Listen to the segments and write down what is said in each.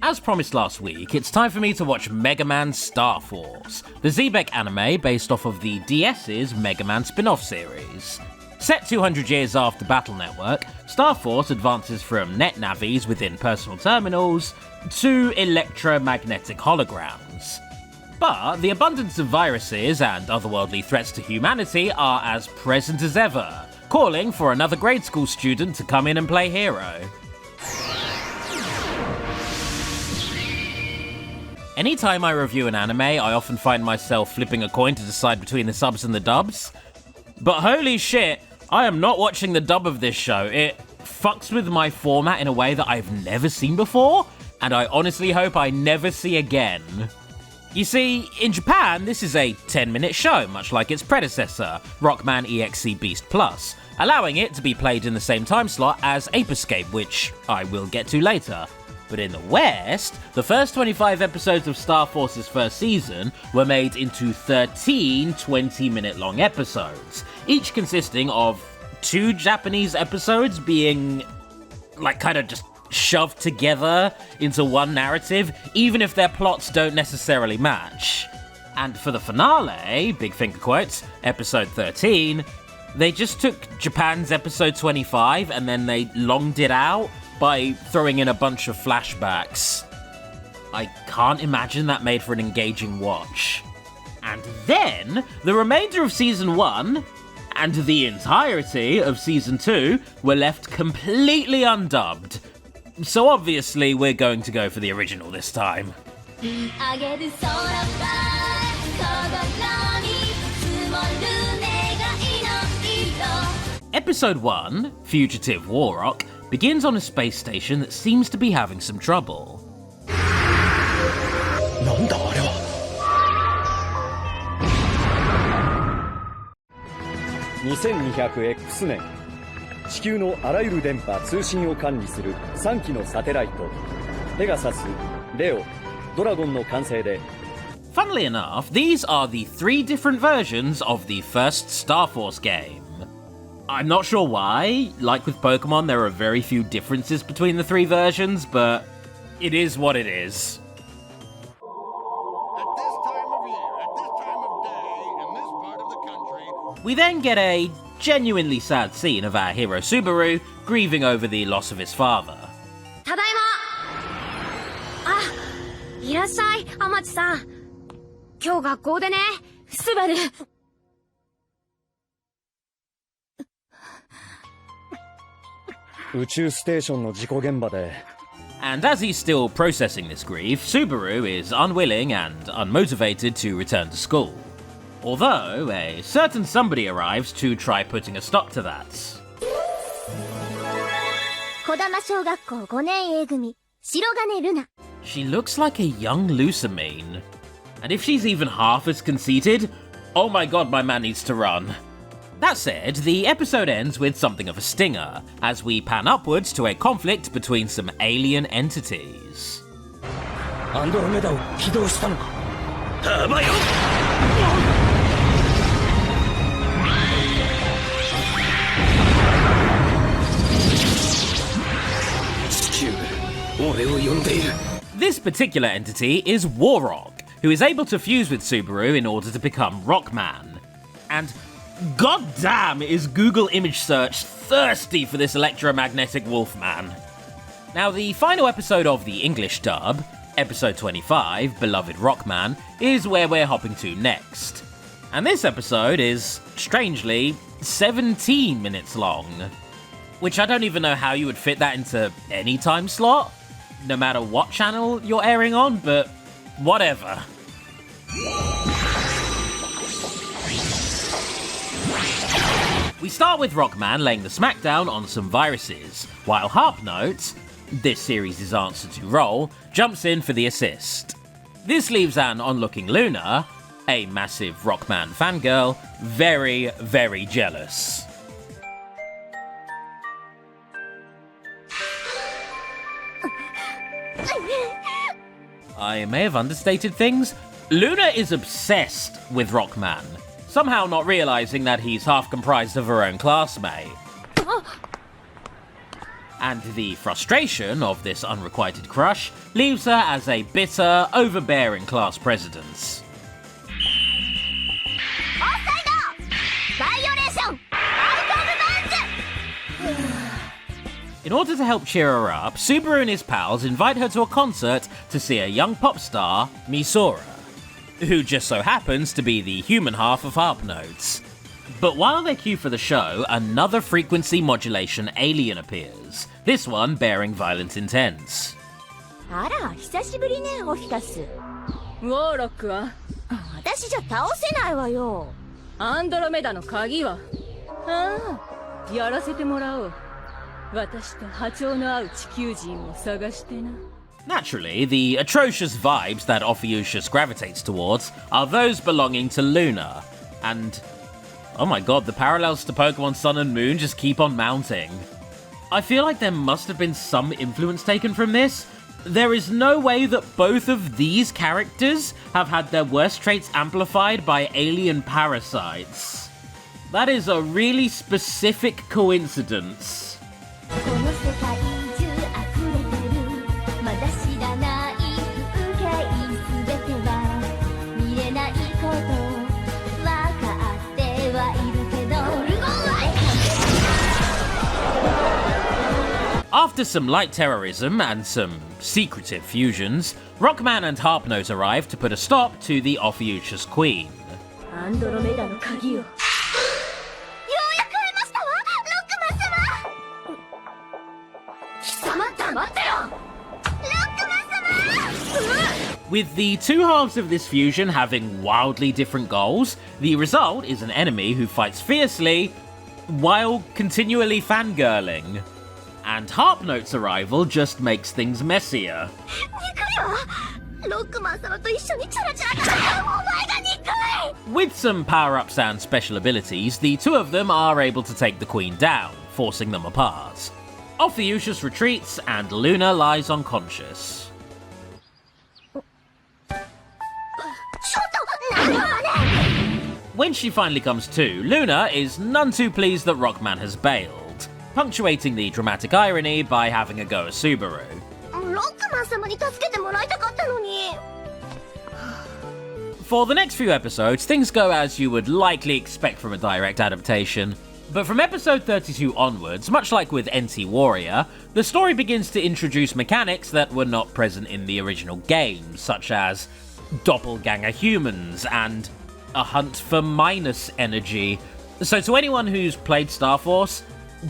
As promised last week, it's time for me to watch Mega Man Star Force, the Xebec anime based off of the DS's Mega Man spin-off series. Set 200 years after Battle Network, Star Force advances from net navis within personal terminals to electromagnetic holograms. But the abundance of viruses and otherworldly threats to humanity are as present as ever, calling for another grade school student to come in and play hero. Anytime I review an anime, I often find myself flipping a coin to decide between the subs and the dubs. But holy shit, I am not watching the dub of this show. It fucks with my format in a way that I've never seen before, and I honestly hope I never see again. You see, in Japan, this is a 10-minute show, much like its predecessor, Rockman EXE Beast Plus, allowing it to be played in the same time slot as Ape Escape, which I will get to later. But in the West, the first 25 episodes of Star Force's first season were made into 13 20-minute-long episodes, each consisting of 2 Japanese episodes being, kind of just shoved together into one narrative, even if their plots don't necessarily match. And for the finale, big finger quotes, episode 13, they just took Japan's episode 25 and then they longed it out by throwing in a bunch of flashbacks. I can't imagine that made for an engaging watch. And then, the remainder of Season 1 and the entirety of Season 2 were left completely undubbed. So obviously we're going to go for the original this time. Episode 1, Fugitive Warrock, begins on a space station that seems to be having some trouble. なんだあれは。2200X 年、地球のあらゆる電波通信を管理する3機のサテライト、ペガサス、レオ、ドラゴンの完成で。 Funnily enough, these are the 3 different versions of the first Star Force game. I'm not sure why. Like with Pokemon, there are very few differences between the 3 versions, but it is what it is. At this time of year, at this time of day, in this part of the country... We then get a genuinely sad scene of our hero Subaru grieving over the loss of his father. ただいま。あ、いらっしゃい、天地さん。今日学校でね、スバル。宇宙ステーションの事故現場で。 And as he's still processing this grief, Subaru is unwilling and unmotivated to return to school. Although, a certain somebody arrives to try putting a stop to that. 小玉小学校5年 A 組、白金ルナ。 She looks like a young Lusamine. And if she's even half as conceited, oh my god, my man needs to run. That said, the episode ends with something of a stinger, as we pan upwards to a conflict between some alien entities. アンドロメダを起動したのか。やばいよ。地球、俺を呼んでいる。 This particular entity is Warrock, who is able to fuse with Subaru in order to become Rockman. And goddamn is Google image search thirsty for this electromagnetic wolfman. Now, the final episode of the English dub, episode 25, Beloved Rockman, is where we're hopping to next. And this episode is, strangely, 17 minutes long. Which I don't even know how you would fit that into any time slot, no matter what channel you're airing on, but whatever. We start with Rockman laying the smackdown on some viruses, while Harpnote, this series' answer to Roll, jumps in for the assist. This leaves an onlooking Luna, a massive Rockman fangirl, very, very jealous. I may have understated things. Luna is obsessed with Rockman, somehow not realizing that he's half comprised of her own classmate. and the frustration of this unrequited crush leaves her as a bitter, overbearing class president. In order to help cheer her up, Subaru and his pals invite her to a concert to see a young pop star, Misora, who just so happens to be the human half of Harp Notes. But while they queue for the show, another frequency modulation alien appears, this one bearing violent intent. あら、久しぶりね、オフィカス。ウォーロックは私じゃ倒せないわよ。アンドロメダの鍵はああ、やらせてもらおう。私と波長の合う地球人を探してな。 Naturally, the atrocious vibes that Ophiuchus gravitates towards are those belonging to Luna, and oh my god, the parallels to Pokemon Sun and Moon just keep on mounting. I feel like there must have been some influence taken from this. There is no way that both of these characters have had their worst traits amplified by alien parasites. That is a really specific coincidence. この世界中溢れてるまだ知らない風景すべては見れないことわかってはいるけど After some light terrorism and some secretive fusions, Rockman and Harpnote arrive to put a stop to the Ophiuchus Queen. アンドロメダの鍵を With the two halves of this fusion having wildly different goals, the result is an enemy who fights fiercely while continually fangirling. And Harpnote's arrival just makes things messier. With some power-ups and special abilities, the two of them are able to take the Queen down, forcing them apart. Ophiuchus retreats and Luna lies unconscious. When she finally comes to, Luna is none too pleased that Rockman has bailed, punctuating the dramatic irony by having a go at Subaru. For the next few episodes, things go as you would likely expect from a direct adaptation. But from episode 32 onwards, much like with NT Warrior, the story begins to introduce mechanics that were not present in the original games, such as doppelganger humans and a hunt for minus energy. So to anyone who's played Star Force,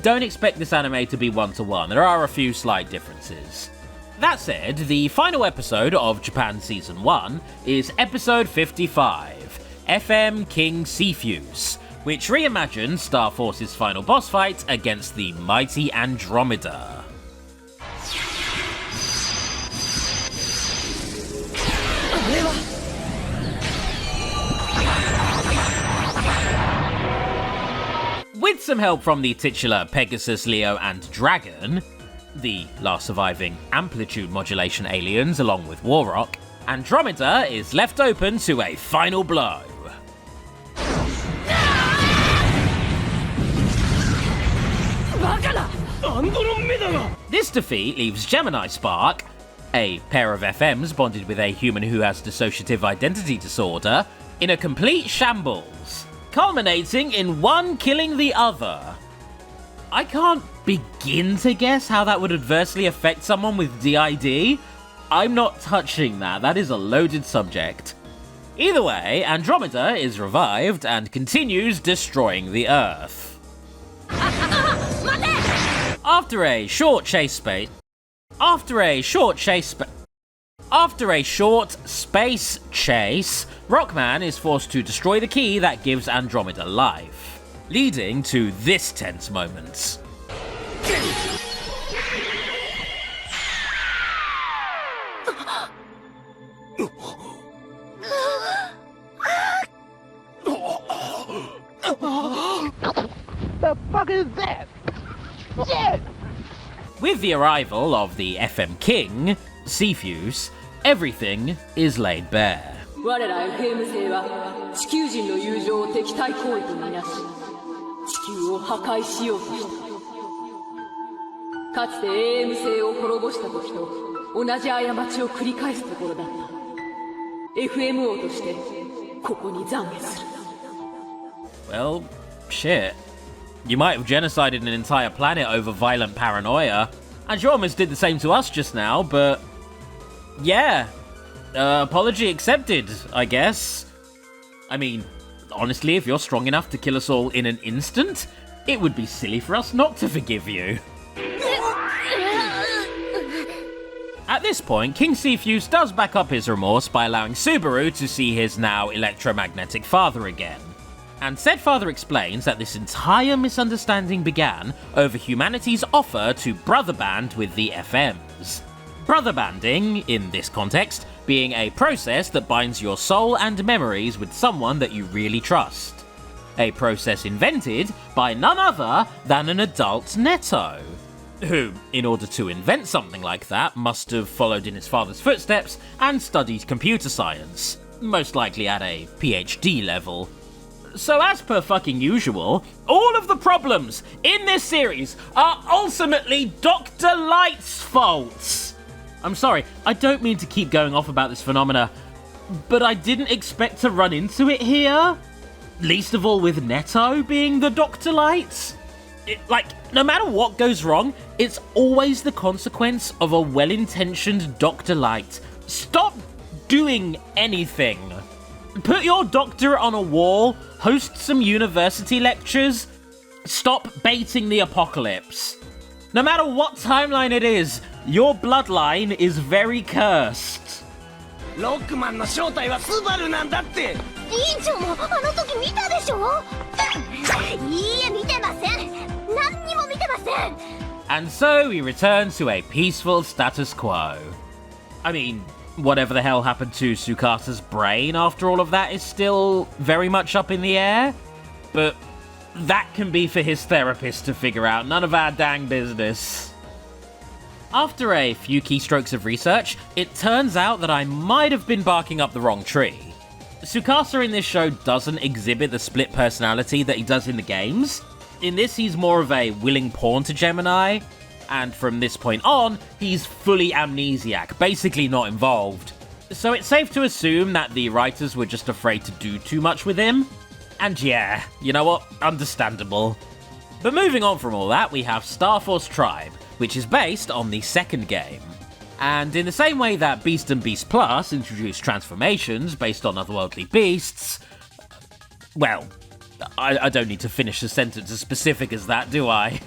don't expect this anime to be one-to-one. There are a few slight differences. That said, the final episode of Japan Season 1 is episode 55, FM King Cepheus, which reimagines Star Force's final boss fight against the mighty Andromeda. With some help from the titular Pegasus, Leo, and Dragon, the last surviving amplitude modulation aliens along with Warrock, Andromeda is left open to a final blow. This defeat leaves Gemini Spark, a pair of FMs bonded with a human who has dissociative identity disorder, in a complete shambles, culminating in one killing the other. I can't begin to guess how that would adversely affect someone with DID. I'm not touching that, that is a loaded subject. Either way, Andromeda is revived and continues destroying the Earth. After a short space chase, Rockman is forced to destroy the key that gives Andromeda life, leading to this tense moment. The fuck is that? Shit! With the arrival of the FM King, Cepheus, everything is laid bare. 我ら FM 星は地球人の友情を敵対行為とみなし地球を破壊しようとしたかつて AM 星を滅ぼした時と同じ過ちを繰り返すところだった。 FM 王としてここに懺悔する。 Well, shit. You might have genocided an entire planet over violent paranoia, and you almost did the same to us just now, but yeah, apology accepted, I guess. I mean, honestly, if you're strong enough to kill us all in an instant, it would be silly for us not to forgive you. At this point, King Cepheus does back up his remorse by allowing Subaru to see his now electromagnetic father again. And said father explains that this entire misunderstanding began over humanity's offer to brother band with the FMs. Brother banding, in this context, being a process that binds your soul and memories with someone that you really trust. A process invented by none other than an adult Netto, who, in order to invent something like that, must have followed in his father's footsteps and studied computer science, most likely at a PhD level. So as per fucking usual, all of the problems in this series are ultimately Dr. Light's fault. I'm sorry, I don't mean to keep going off about this phenomena, but I didn't expect to run into it here. Least of all with Netto being the Dr. Light. No matter what goes wrong, it's always the consequence of a well-intentioned Dr. Light. Stop doing anything. Put your doctorate on a wall, host some university lectures, stop baiting the apocalypse. No matter what timeline it is, your bloodline is very cursed. Rockman の正体はスバルなんだって。委員長もあの時見たでしょ。いいえ、見てません。何にも見てません。 And so we return to a peaceful status quo. I mean, whatever the hell happened to Sukasa's brain after all of that is still very much up in the air, but that can be for his therapist to figure out, none of our dang business. After a few keystrokes of research, it turns out that I might have been barking up the wrong tree. Tsukasa in this show doesn't exhibit the split personality that he does in the games. In this, he's more of a willing pawn to Gemini, and from this point on, he's fully amnesiac, basically not involved. So it's safe to assume that the writers were just afraid to do too much with him. And yeah, you know what? Understandable. But moving on from all that, we have Star Force Tribe, which is based on the second game. And in the same way that Beast and Beast Plus introduced transformations based on otherworldly beasts, well, I don't need to finish a sentence as specific as that, do I?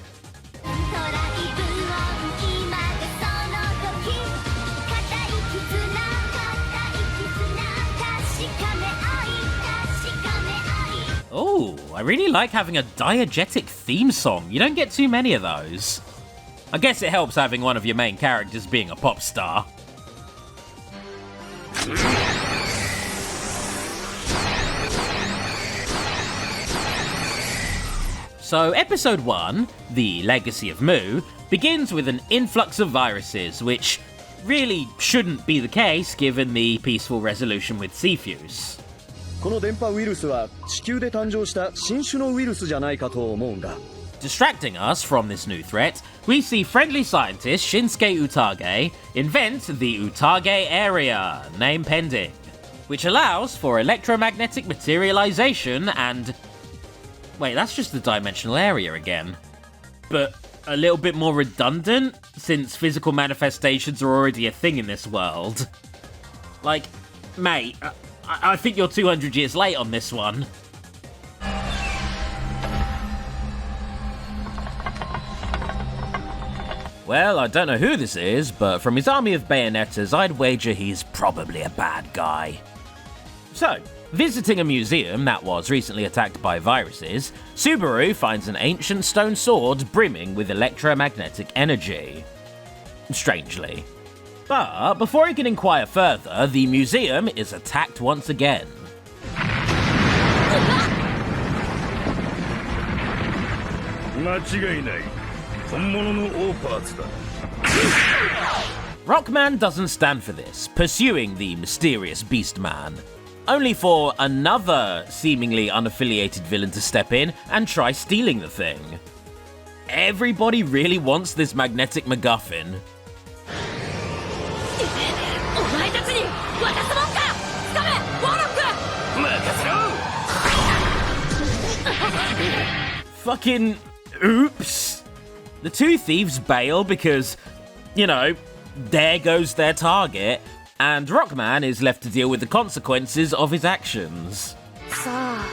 Oh, I really like having a diegetic theme song. You don't get too many of those. I guess it helps having one of your main characters being a pop star. So episode 1, The Legacy of Mu, begins with an influx of viruses, which really shouldn't be the case given the peaceful resolution with Cepheus. この電波ウイルスは地球で誕生した新種のウイルスじゃないかと思うんだ。 Distracting us from this new threat, we see friendly scientist Shinsuke Utage invent the Utage area, name pending, which allows for electromagnetic materialization and... Wait, that's just the dimensional area again. But a little bit more redundant, since physical manifestations are already a thing in this world. Like, mate, I think you're 200 years late on this one. Well, I don't know who this is, but from his army of bayonettas, I'd wager he's probably a bad guy. So, visiting a museum that was recently attacked by viruses, Subaru finds an ancient stone sword brimming with electromagnetic energy. Strangely. But before he can inquire further, the museum is attacked once again. Rockman doesn't stand for this, pursuing the mysterious Beast Man, only for another seemingly unaffiliated villain to step in and try stealing the thing. everybody really wants this magnetic MacGuffin. お前たちに渡すもんか。つかめ、ウォーロック。Fucking oops. The two thieves bail because, you know, there goes their target, and Rockman is left to deal with the consequences of his actions. さあ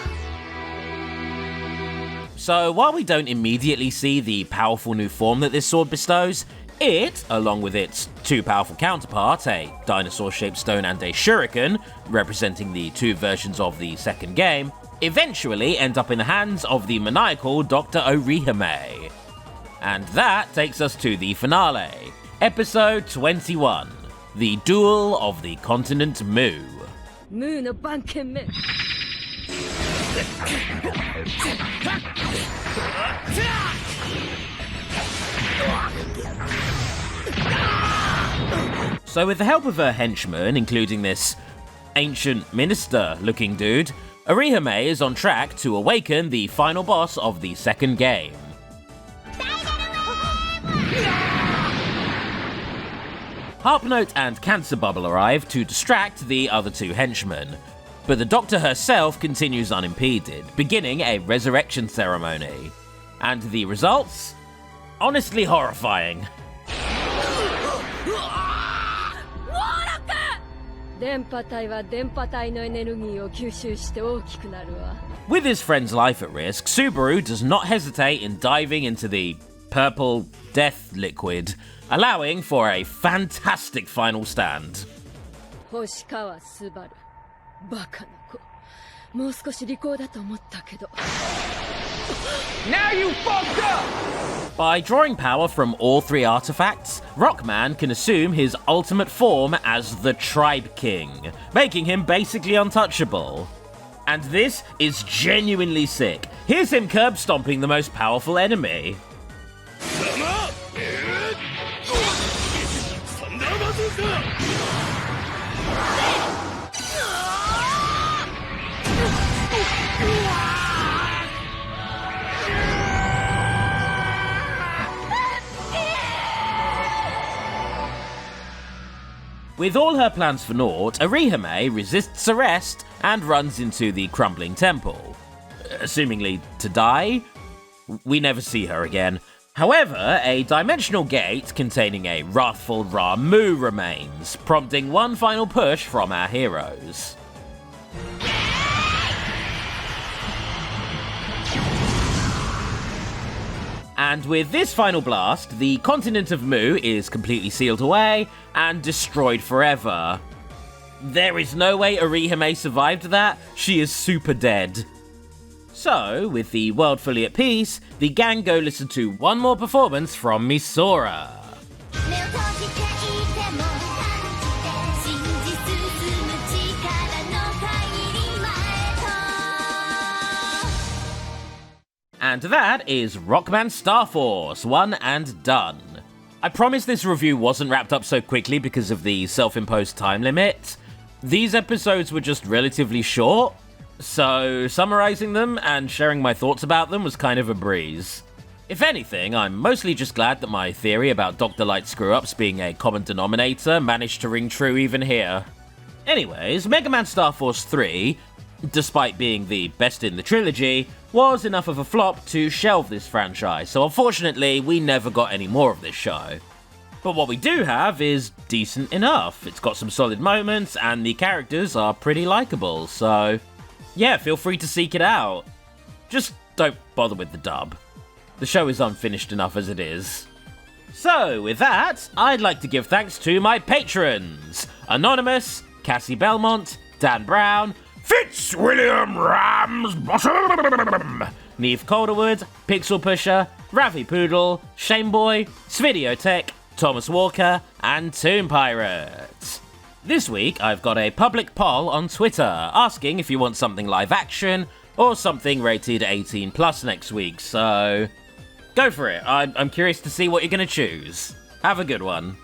So while we don't immediately see the powerful new form that this sword bestows, it, along with its two powerful counterparts, a dinosaur-shaped stone and a shuriken, representing the two versions of the second game, eventually end up in the hands of the maniacal Dr. Orihime. And that takes us to the finale, episode 21, the Duel of the Continent Mu. ムーの番犬め。 So with the help of her henchmen, including this ancient minister-looking dude, Orihime is on track to awaken the final boss of the second game. Harpnote and Cancer Bubble arrive to distract the other two henchmen, but the Doctor herself continues unimpeded, beginning a resurrection ceremony. And the results? Honestly horrifying. 電波体は電波体のエネルギーを吸収して大きくなるわ。 With his friend's life at risk, Subaru does not hesitate in diving into the purple death liquid, allowing for a fantastic final stand. 星川スバル。バカな子。もう少し利口だと思ったけど。 Now you fucked up! By drawing power from all three artifacts, Rockman can assume his ultimate form as the Tribe King, making him basically untouchable. And this is genuinely sick. Here's him curb stomping the most powerful enemy. With all her plans for naught, Orihime resists arrest and runs into the crumbling temple. Assumingly to die? We never see her again. However, a dimensional gate containing a wrathful Ra-Mu remains, prompting one final push from our heroes. And with this final blast, the continent of Mu is completely sealed away and destroyed forever. There is no way Orihime survived that. She is super dead. So, with the world fully at peace, the gang go listen to one more performance from Misora. And that is Rockman Star Force 1 and done. I promise this review wasn't wrapped up so quickly because of the self-imposed time limit. These episodes were just relatively short, so summarizing them and sharing my thoughts about them was kind of a breeze. If anything, I'm mostly just glad that my theory about Dr. Light screw-ups being a common denominator managed to ring true even here. Anyways, Mega Man Star Force 3, despite being the best in the trilogy, was enough of a flop to shelve this franchise, so unfortunately we never got any more of this show. But what we do have is decent enough. It's got some solid moments and the characters are pretty likeable, so yeah, feel free to seek it out. Just don't bother with the dub. The show is unfinished enough as it is. So with that, I'd like to give thanks to my patrons: Anonymous, Cassie Belmont, Dan Brown, Fitzwilliam Ramsbottom, Neve Calderwood, Pixel Pusher, Ravi Poodle, Shameboy, Svideotech, Thomas Walker, and Tomb Pirate. This week, I've got a public poll on Twitter asking if you want something live action or something rated 18 plus next week, so go for it. I'm curious to see what you're going to choose. Have a good one.